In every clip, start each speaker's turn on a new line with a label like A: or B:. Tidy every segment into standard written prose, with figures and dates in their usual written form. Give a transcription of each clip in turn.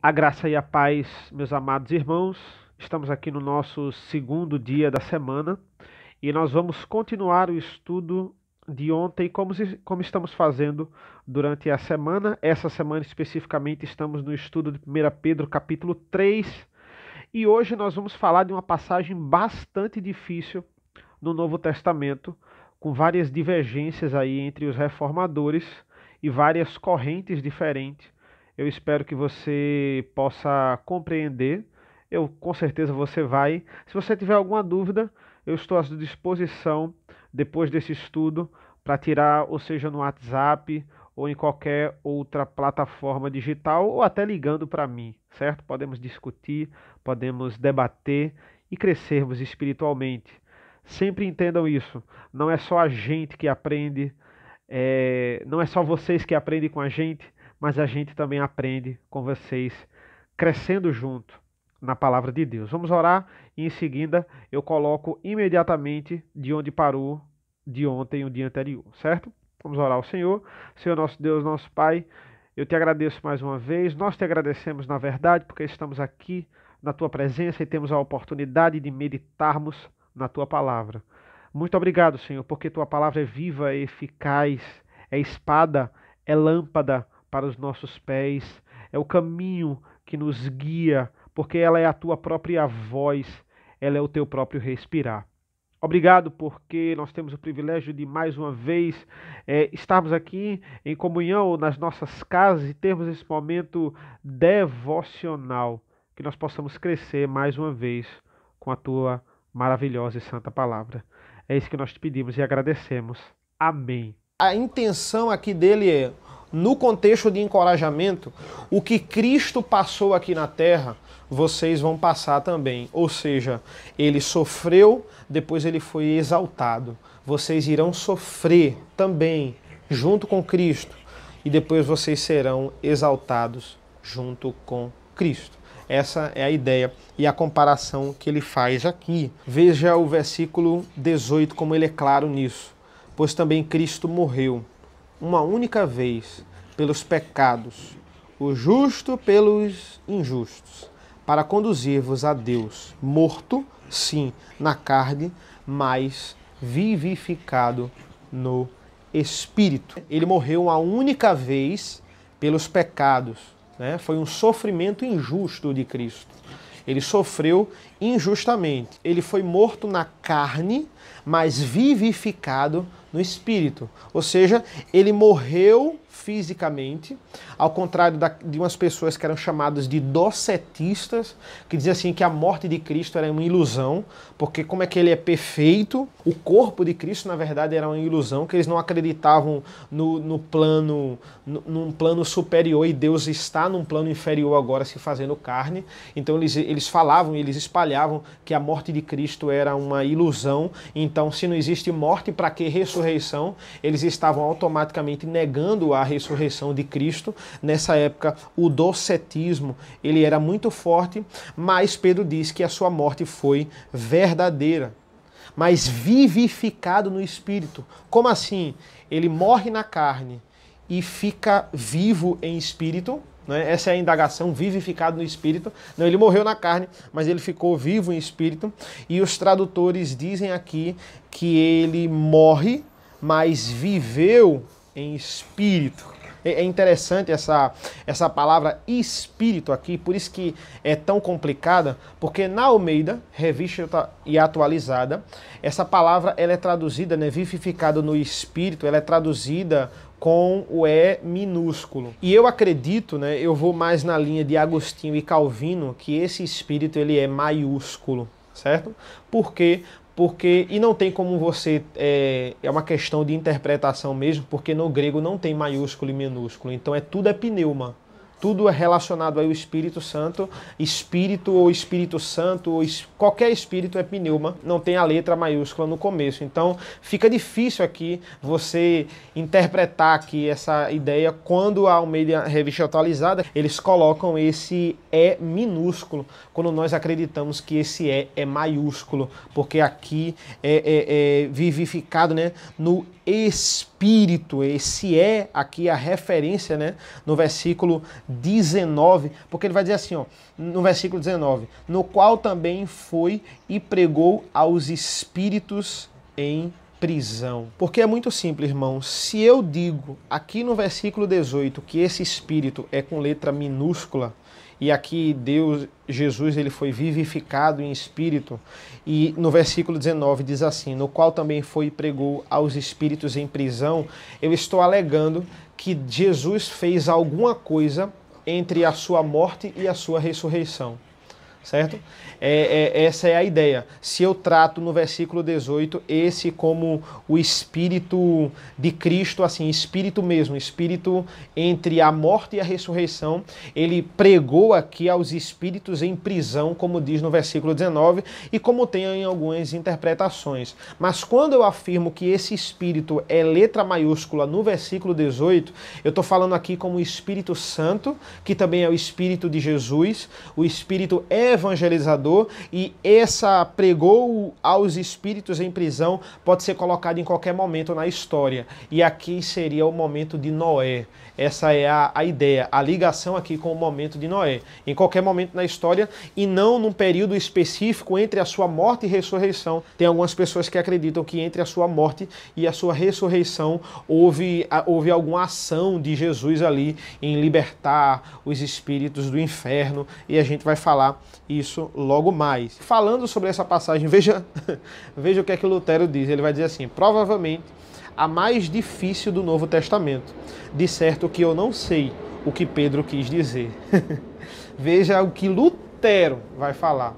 A: A graça e a paz, meus amados irmãos, estamos aqui no nosso segundo dia da semana e nós vamos continuar o estudo de ontem, como estamos fazendo durante a semana. Essa semana especificamente estamos no estudo de 1 Pedro capítulo 3 e hoje nós vamos falar de uma passagem bastante difícil no Novo Testamento, com várias divergências aí entre os reformadores e várias correntes diferentes. Eu espero que você possa compreender. Com certeza você vai. Se você tiver alguma dúvida, eu estou à sua disposição depois desse estudo para tirar, ou seja, no WhatsApp ou em qualquer outra plataforma digital ou até ligando para mim, certo? Podemos discutir, podemos debater e crescermos espiritualmente. Sempre entendam isso. Não é só a gente que aprende, não é só vocês que aprendem com a gente, mas a gente também aprende com vocês, crescendo junto na palavra de Deus. Vamos orar e em seguida eu coloco imediatamente de onde parou de ontem, o dia anterior, certo? Vamos orar ao Senhor. Senhor nosso Deus, nosso Pai, eu te agradeço mais uma vez. Nós te agradecemos, na verdade, porque estamos aqui na tua presença e temos a oportunidade de meditarmos na tua palavra. Muito obrigado, Senhor, porque tua palavra é viva, é eficaz, é espada, é lâmpada para os nossos pés, é o caminho que nos guia, porque ela é a tua própria voz, ela é o teu próprio respirar. Obrigado porque nós temos o privilégio de mais uma vez estarmos aqui em comunhão nas nossas casas e termos esse momento devocional, que nós possamos crescer mais uma vez com a tua maravilhosa e santa palavra. É isso que nós te pedimos e agradecemos. Amém.
B: A intenção aqui dele é, no contexto de encorajamento, o que Cristo passou aqui na terra, vocês vão passar também. Ou seja, ele sofreu, depois ele foi exaltado. Vocês irão sofrer também junto com Cristo e depois vocês serão exaltados junto com Cristo. Essa é a ideia e a comparação que ele faz aqui. Veja o versículo 18, como ele é claro nisso. Pois também Cristo morreu uma única vez pelos pecados, o justo pelos injustos, para conduzir-vos a Deus, morto, sim, na carne, mas vivificado no Espírito. Ele morreu uma única vez pelos pecados, né? Foi um sofrimento injusto de Cristo. Ele sofreu injustamente. Ele foi morto na carne, mas vivificado no Espírito. Ou seja, ele morreu fisicamente, ao contrário de umas pessoas que eram chamadas de docetistas, que diziam assim que a morte de Cristo era uma ilusão, porque como é que ele é perfeito, o corpo de Cristo na verdade era uma ilusão, que eles não acreditavam num plano superior e Deus está num plano inferior agora se fazendo carne. Então eles falavam, eles espalhavam que a morte de Cristo era uma ilusão. Então se não existe morte, para que ressurreição? Eles estavam automaticamente negando a ressurreição de Cristo. Nessa época, o docetismo ele era muito forte, mas Pedro diz que a sua morte foi verdadeira, mas vivificado no Espírito. Como assim? Ele morre na carne e fica vivo em Espírito, né? Essa é a indagação, vivificado no Espírito. Não, ele morreu na carne, mas ele ficou vivo em Espírito. E os tradutores dizem aqui que ele morre, mas viveu em espírito. É interessante essa palavra espírito aqui, por isso que é tão complicada, porque na Almeida, revista e atualizada, essa palavra ela é traduzida, né, vivificado no espírito, ela é traduzida com o E minúsculo. E eu acredito, né, eu vou mais na linha de Agostinho e Calvino, que esse espírito ele é maiúsculo, certo? Por quê? E não tem como você, é uma questão de interpretação mesmo, porque no grego não tem maiúsculo e minúsculo, então tudo é pneuma. Tudo é relacionado ao Espírito Santo, Espírito ou Espírito Santo, ou qualquer Espírito é pneuma, não tem a letra maiúscula no começo. Então fica difícil aqui você interpretar aqui essa ideia. Quando a Almeida Revista Atualizada, eles colocam esse E minúsculo, quando nós acreditamos que esse E é maiúsculo, porque aqui é vivificado, né, no Espírito. Esse é aqui a referência, né, no versículo 19, porque ele vai dizer assim, ó, no versículo 19, no qual também foi e pregou aos espíritos em prisão. Porque é muito simples, irmãos. Se eu digo aqui no versículo 18 que esse espírito é com letra minúscula, e aqui Deus, Jesus, ele foi vivificado em espírito, e no versículo 19 diz assim, no qual também foi e pregou aos espíritos em prisão, eu estou alegando que Jesus fez alguma coisa entre a sua morte e a sua ressurreição. Certo? Essa é a ideia. Se eu trato no versículo 18 esse como o Espírito de Cristo, assim, Espírito mesmo, Espírito entre a morte e a ressurreição, ele pregou aqui aos espíritos em prisão, como diz no versículo 19, e como tem em algumas interpretações. Mas quando eu afirmo que esse Espírito é letra maiúscula no versículo 18, eu estou falando aqui como o Espírito Santo, que também é o Espírito de Jesus, o Espírito evangelizador, e essa pregou aos espíritos em prisão pode ser colocado em qualquer momento na história. E aqui seria o momento de Noé. Essa é a ideia, a ligação aqui com o momento de Noé. Em qualquer momento na história e não num período específico entre a sua morte e ressurreição. Tem algumas pessoas que acreditam que entre a sua morte e a sua ressurreição houve alguma ação de Jesus ali em libertar os espíritos do inferno, e a gente vai falar isso logo mais. Falando sobre essa passagem, veja o que é que Lutero diz. Ele vai dizer assim, provavelmente a mais difícil do Novo Testamento. De certo que eu não sei o que Pedro quis dizer. Veja o que Lutero vai falar.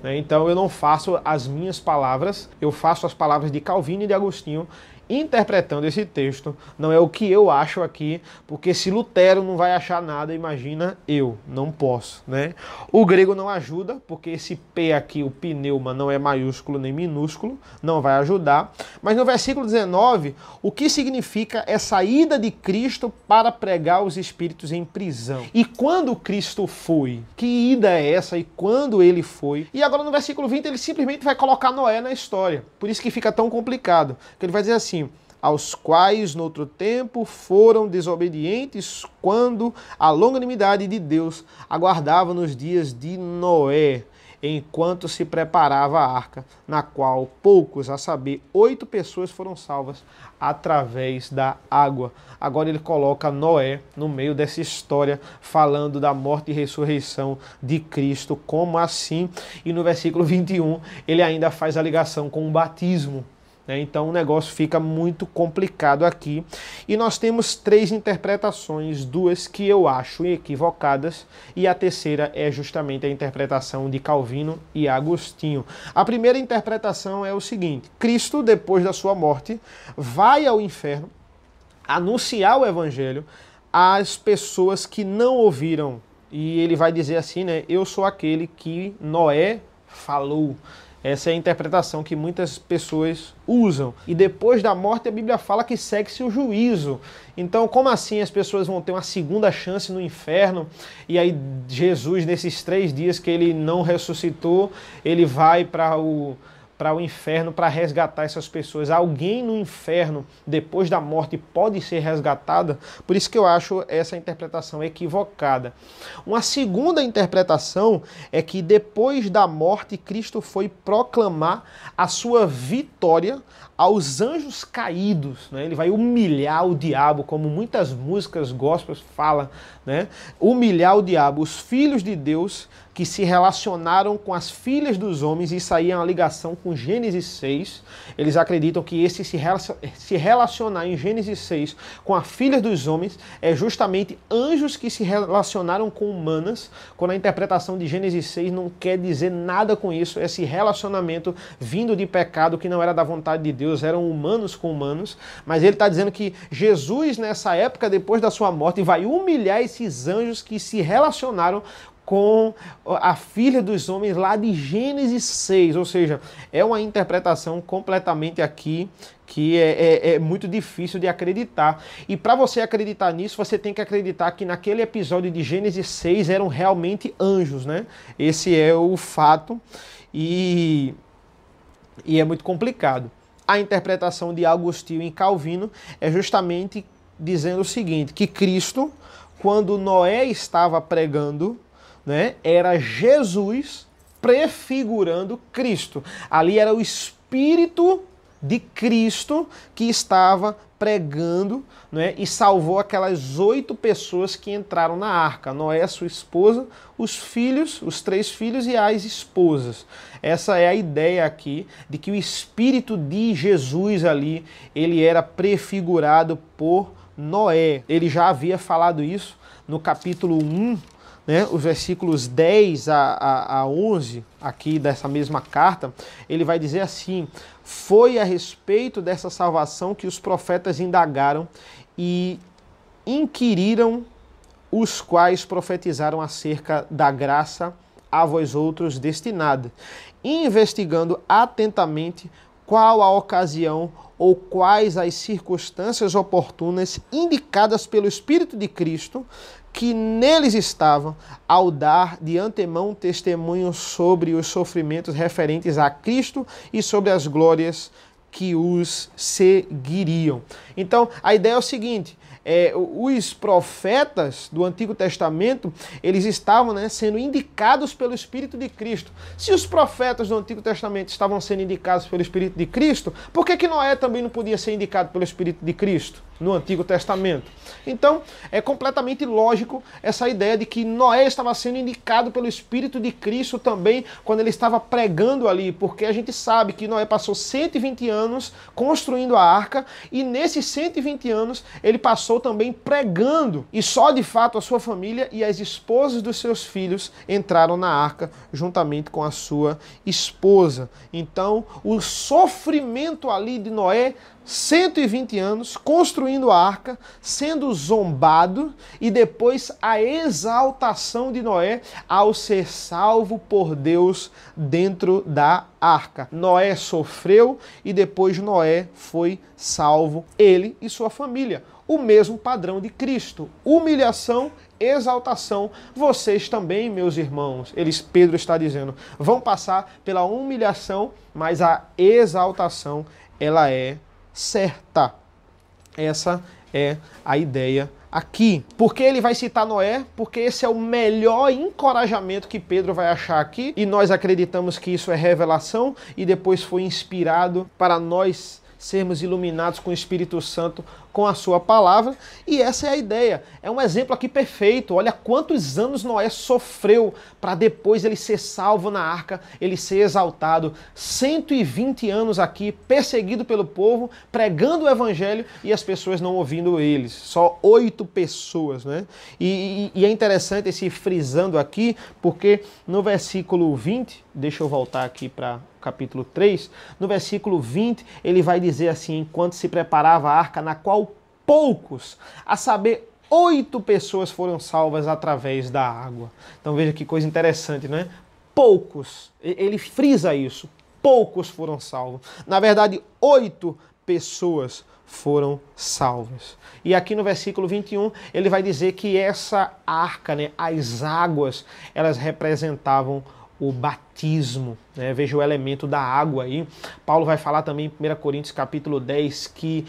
B: Então eu não faço as minhas palavras, eu faço as palavras de Calvino e de Agostinho, interpretando esse texto. Não é o que eu acho aqui, porque se Lutero não vai achar nada, imagina eu, não posso, né? O grego não ajuda, porque esse P aqui, o pneuma, não é maiúsculo nem minúsculo, não vai ajudar. Mas no versículo 19, o que significa essa ida de Cristo para pregar os espíritos em prisão? E quando Cristo foi? Que ida é essa e quando ele foi? E agora no versículo 20 ele simplesmente vai colocar Noé na história. Por isso que fica tão complicado, porque ele vai dizer assim, aos quais no outro tempo foram desobedientes quando a longanimidade de Deus aguardava nos dias de Noé, enquanto se preparava a arca, na qual poucos, a saber, 8 pessoas foram salvas através da água. Agora ele coloca Noé no meio dessa história, falando da morte e ressurreição de Cristo, como assim? E no versículo 21 ele ainda faz a ligação com o batismo. Então o negócio fica muito complicado aqui. E nós temos 3 interpretações, 2 que eu acho equivocadas, e a terceira é justamente a interpretação de Calvino e Agostinho. A primeira interpretação é o seguinte: Cristo, depois da sua morte, vai ao inferno anunciar o evangelho às pessoas que não ouviram. E ele vai dizer assim, né? Eu sou aquele que Noé falou. Essa é a interpretação que muitas pessoas usam. E depois da morte a Bíblia fala que segue-se o juízo. Então como assim as pessoas vão ter uma segunda chance no inferno? E aí Jesus, nesses 3 dias que ele não ressuscitou, ele vai para o inferno para resgatar essas pessoas. Alguém no inferno, depois da morte, pode ser resgatada? Por isso que eu acho essa interpretação equivocada. Uma segunda interpretação é que depois da morte, Cristo foi proclamar a sua vitória aos anjos caídos, né? Ele vai humilhar o diabo, como muitas músicas gospels falam, né? Humilhar o diabo, os filhos de Deus que se relacionaram com as filhas dos homens, e isso aí é uma ligação com Gênesis 6. Eles acreditam que esse se relacionar em Gênesis 6 com as filhas dos homens é justamente anjos que se relacionaram com humanas, quando a interpretação de Gênesis 6 não quer dizer nada com isso, esse relacionamento vindo de pecado que não era da vontade de Deus, eram humanos com humanos, mas ele está dizendo que Jesus, nessa época, depois da sua morte, vai humilhar esses anjos que se relacionaram com a filha dos homens lá de Gênesis 6, ou seja, é uma interpretação completamente aqui que é muito difícil de acreditar. E para você acreditar nisso, você tem que acreditar que naquele episódio de Gênesis 6 eram realmente anjos, né? Esse é o fato e é muito complicado. A interpretação de Agostinho e Calvino é justamente dizendo o seguinte, que Cristo, quando Noé estava pregando, né, era Jesus prefigurando Cristo. Ali era o Espírito de Cristo que estava pregando, né, e salvou aquelas 8 pessoas que entraram na arca. Noé, sua esposa, os filhos, os 3 filhos e as esposas. Essa é a ideia aqui de que o Espírito de Jesus ali, ele era prefigurado por Noé. Ele já havia falado isso no capítulo 1, né, os versículos 10 a 11, aqui dessa mesma carta, ele vai dizer assim: foi a respeito dessa salvação que os profetas indagaram e inquiriram, os quais profetizaram acerca da graça a vós outros destinada, investigando atentamente qual a ocasião ou quais as circunstâncias oportunas indicadas pelo Espírito de Cristo, que neles estavam, ao dar de antemão testemunho sobre os sofrimentos referentes a Cristo e sobre as glórias que os seguiriam. Então, a ideia é o seguinte: os profetas do Antigo Testamento, eles estavam, né, sendo indicados pelo Espírito de Cristo. Se os profetas do Antigo Testamento estavam sendo indicados pelo Espírito de Cristo, por que Noé também não podia ser indicado pelo Espírito de Cristo no Antigo Testamento? Então, é completamente lógico essa ideia de que Noé estava sendo indicado pelo Espírito de Cristo também quando ele estava pregando ali, porque a gente sabe que Noé passou 120 anos construindo a arca, e nesses 120 anos ele passou também pregando, e só de fato a sua família e as esposas dos seus filhos entraram na arca juntamente com a sua esposa. Então, o sofrimento ali de Noé, 120 anos construindo a arca, sendo zombado, e depois a exaltação de Noé ao ser salvo por Deus dentro da arca. Noé sofreu e depois Noé foi salvo, ele e sua família. O mesmo padrão de Cristo: humilhação, exaltação. Vocês também, meus irmãos, Pedro está dizendo, vão passar pela humilhação, mas a exaltação, ela é certa. Essa é a ideia aqui. Por que ele vai citar Noé? Porque esse é o melhor encorajamento que Pedro vai achar aqui, e nós acreditamos que isso é revelação e depois foi inspirado para nós sermos iluminados com o Espírito Santo, com a sua palavra, e essa é a ideia. É um exemplo aqui perfeito. Olha quantos anos Noé sofreu para depois ele ser salvo na arca, ele ser exaltado. 120 anos aqui, perseguido pelo povo, pregando o evangelho e as pessoas não ouvindo eles. Só 8 pessoas, né? E é interessante esse frisando aqui, porque no versículo 20, deixa eu voltar aqui para capítulo 3, no versículo 20, ele vai dizer assim: enquanto se preparava a arca, na qual poucos, a saber, 8 pessoas foram salvas através da água. Então veja que coisa interessante, né? Poucos, ele frisa isso, poucos foram salvos. Na verdade, 8 pessoas foram salvas. E aqui no versículo 21, ele vai dizer que essa arca, né, as águas, elas representavam o batismo, né? Veja o elemento da água aí. Paulo vai falar também em 1 Coríntios capítulo 10 que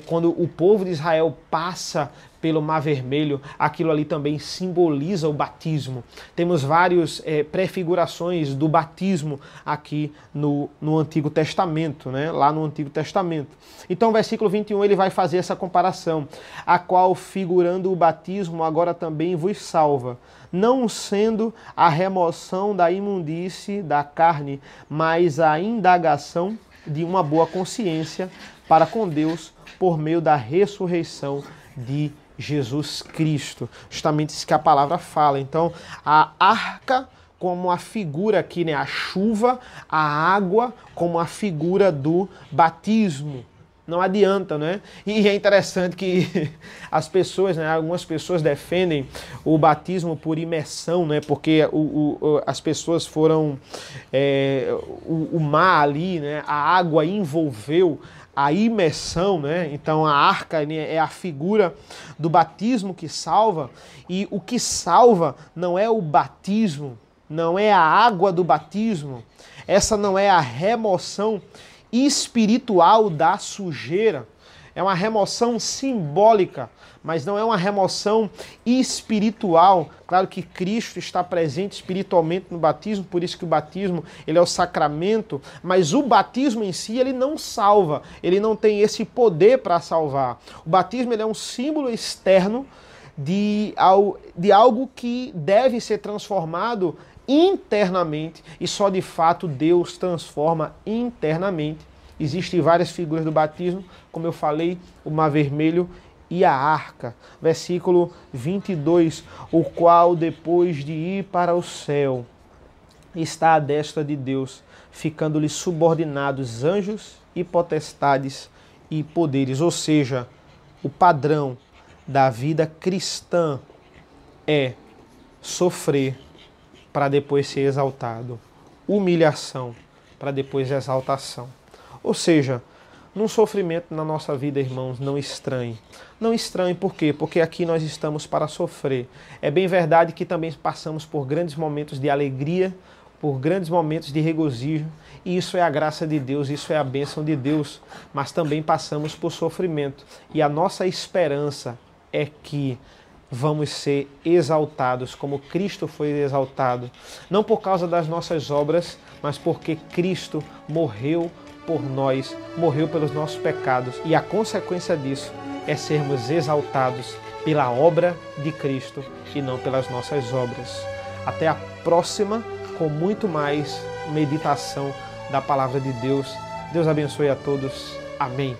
B: quando o povo de Israel passa pelo Mar Vermelho, aquilo ali também simboliza o batismo. Temos várias prefigurações do batismo aqui no Antigo Testamento, né? Lá no Antigo Testamento. Então, o versículo 21, ele vai fazer essa comparação, a qual, figurando o batismo, agora também vos salva, não sendo a remoção da imundície da carne, mas a indagação de uma boa consciência para com Deus por meio da ressurreição de Jesus Cristo. Justamente isso que a palavra fala. Então, a arca como a figura aqui, né? A chuva, a água como a figura do batismo. Não adianta, né? E é interessante que as pessoas, né, algumas pessoas defendem o batismo por imersão, né? Porque as pessoas foram... o mar ali, né? A água envolveu a imersão, né? Então a arca, né, é a figura do batismo que salva, e o que salva não é o batismo, não é a água do batismo, essa não é a remoção espiritual da sujeira. É uma remoção simbólica, mas não é uma remoção espiritual. Claro que Cristo está presente espiritualmente no batismo, por isso que o batismo ele é o sacramento, mas o batismo em si ele não salva, ele não tem esse poder para salvar. O batismo ele é um símbolo externo de algo que deve ser transformado internamente, e só de fato Deus transforma internamente. Existem várias figuras do batismo, como eu falei, o mar vermelho e a arca. Versículo 22, o qual depois de ir para o céu, está à destra de Deus, ficando-lhe subordinados anjos e potestades e poderes. Ou seja, o padrão da vida cristã é sofrer para depois ser exaltado, humilhação para depois exaltação. Ou seja, num sofrimento na nossa vida, irmãos, não estranhe. Não estranhe por quê? Porque aqui nós estamos para sofrer. É bem verdade que também passamos por grandes momentos de alegria, por grandes momentos de regozijo, e isso é a graça de Deus, isso é a bênção de Deus, mas também passamos por sofrimento. E a nossa esperança é que vamos ser exaltados, como Cristo foi exaltado, não por causa das nossas obras, mas porque Cristo morreu por nós, morreu pelos nossos pecados, e a consequência disso é sermos exaltados pela obra de Cristo e não pelas nossas obras. Até a próxima, com muito mais meditação da palavra de Deus. Deus abençoe a todos. Amém.